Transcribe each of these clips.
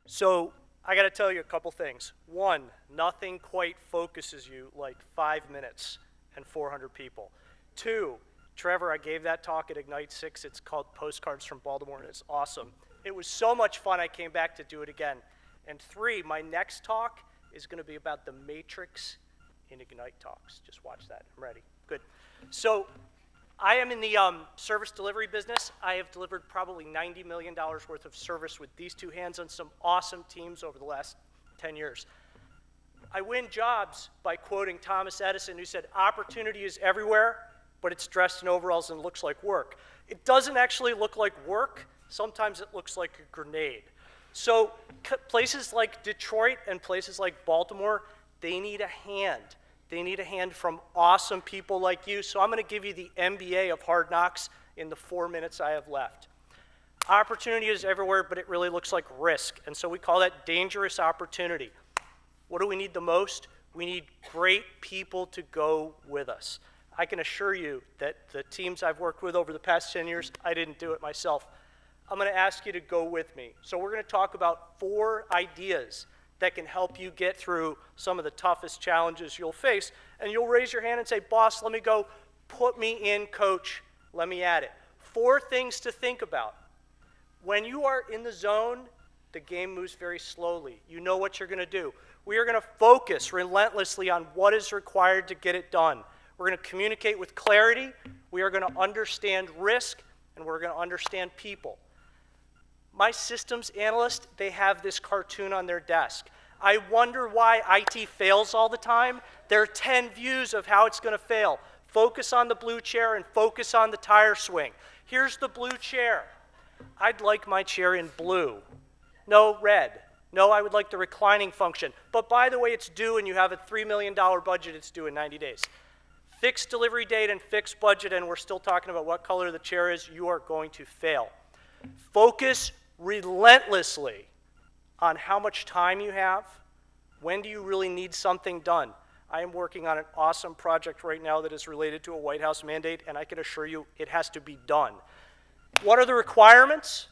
So I got to tell you a couple things. One, nothing quite focuses you like 5 minutes and 400 people. Two, Trevor, I gave that talk at Ignite 6. It's called Postcards from Baltimore, and it's awesome. It was so much fun, I came back to do it again. And three, my next talk is going to be about the Matrix in Ignite Talks. Just watch that. I'm ready. Good. So I am in the service delivery business. I have delivered probably $90 million worth of service with these two hands on some awesome teams over the last 10 years. I win jobs by quoting Thomas Edison, who said, "Opportunity is everywhere, but it's dressed in overalls and looks like work." It doesn't actually look like work. Sometimes it looks like a grenade. So places like Detroit and places like Baltimore, they need a hand. They need a hand from awesome people like you. So I'm going to give you the MBA of Hard Knocks in the 4 minutes I have left. Opportunity is everywhere, but it really looks like risk. And so we call that dangerous opportunity. What do we need the most? We need great people to go with us. I can assure you that the teams I've worked with over the past 10 years, I didn't do it myself. I'm going to ask you to go with me. So we're going to talk about 4 ideas that can help you get through some of the toughest challenges you'll face. And you'll raise your hand and say, "Boss, let me go. Put me in, coach. Let me at it." 4 things to think about. When you are in the zone, the game moves very slowly. You know what you're going to do. We are going to focus relentlessly on what is required to get it done. We're going to communicate with clarity. We are going to understand risk, and we're going to understand people. My systems analyst, they have this cartoon on their desk. I wonder why IT fails all the time. There are 10 views of how it's going to fail. Focus on the blue chair and focus on the tire swing. Here's the blue chair. I'd like my chair in blue. No, red. No, I would like the reclining function. But by the way, it's due and you have a $3 million budget. It's due in 90 days. Fixed delivery date and fixed budget, and we're still talking about what color the chair is. You are going to fail. Focus relentlessly on how much time you have. When do you really need something done? I am working on an awesome project right now that is related to a White House mandate, and I can assure you it has to be done. What are the requirements?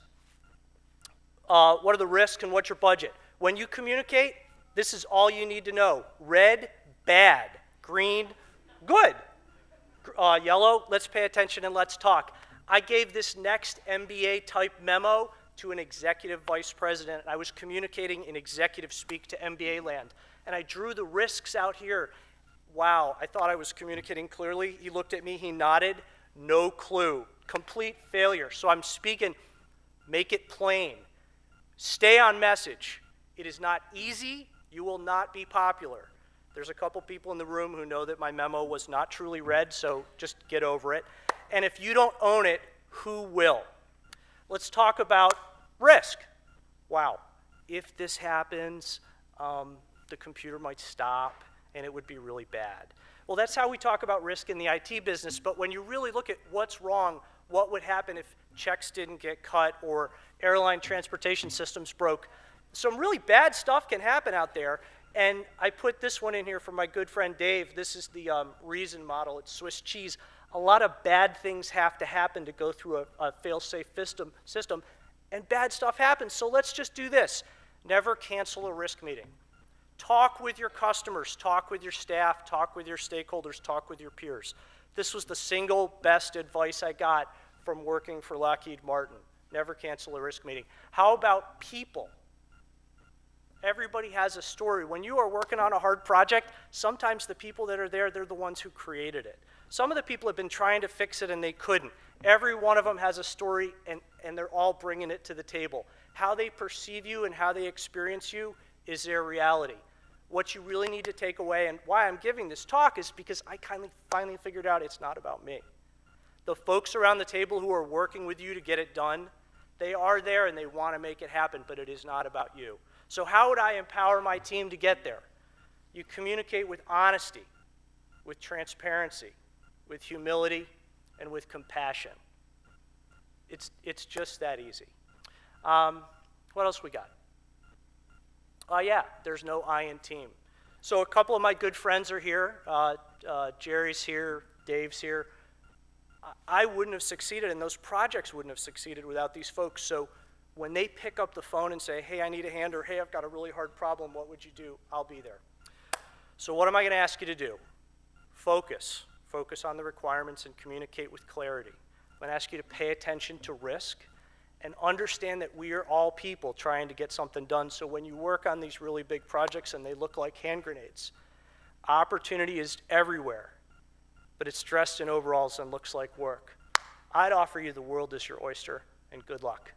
What are the risks, and what's your budget? When you communicate, this is all you need to know. Red, bad. Green, good. Yellow, let's pay attention and let's talk. I gave this next MBA type memo to an executive vice president. I was communicating in executive speak to MBA land. And I drew the risks out here. Wow, I thought I was communicating clearly. He looked at me, he nodded. No clue. Complete failure. So I'm speaking, make it plain. Stay on message. It is not easy. You will not be popular. There's a couple people in the room who know that my memo was not truly read, so just get over it. And if you don't own it, who will? Let's talk about risk. Wow, if this happens, the computer might stop and it would be really bad. Well, that's how we talk about risk in the IT business, but when you really look at what's wrong, what would happen if checks didn't get cut or airline transportation systems broke, some really bad stuff can happen out there. And I put this one in here for my good friend Dave. This is the Reason model. It's Swiss cheese. A lot of bad things have to happen to go through a fail-safe system, and bad stuff happens. So let's just do this. Never cancel a risk meeting. Talk with your customers, talk with your staff, talk with your stakeholders, talk with your peers. This was the single best advice I got from working for Lockheed Martin. Never cancel a risk meeting. How about people? Everybody has a story. When you are working on a hard project, sometimes the people that are there, they're the ones who created it. Some of the people have been trying to fix it and they couldn't. Every one of them has a story and they're all bringing it to the table. How they perceive you and how they experience you is their reality. What you really need to take away, and why I'm giving this talk, is because I finally figured out it's not about me. The folks around the table who are working with you to get it done, they are there and they want to make it happen, but it is not about you. So how would I empower my team to get there? You communicate with honesty, with transparency, with humility, and with compassion. It's just that easy. What else we got? Yeah, there's no I in team. So a couple of my good friends are here. Jerry's here, Dave's here. I wouldn't have succeeded, and those projects wouldn't have succeeded without these folks. So When they pick up the phone and say, hey, I need a hand, or hey, I've got a really hard problem, what would you do? I'll be there. So what am I going to ask you to do? Focus. Focus on the requirements and communicate with clarity. I'm going to ask you to pay attention to risk and understand that we are all people trying to get something done. So when you work on these really big projects and they look like hand grenades, opportunity is everywhere, but it's dressed in overalls and looks like work. I'd offer you the world is your oyster, and good luck.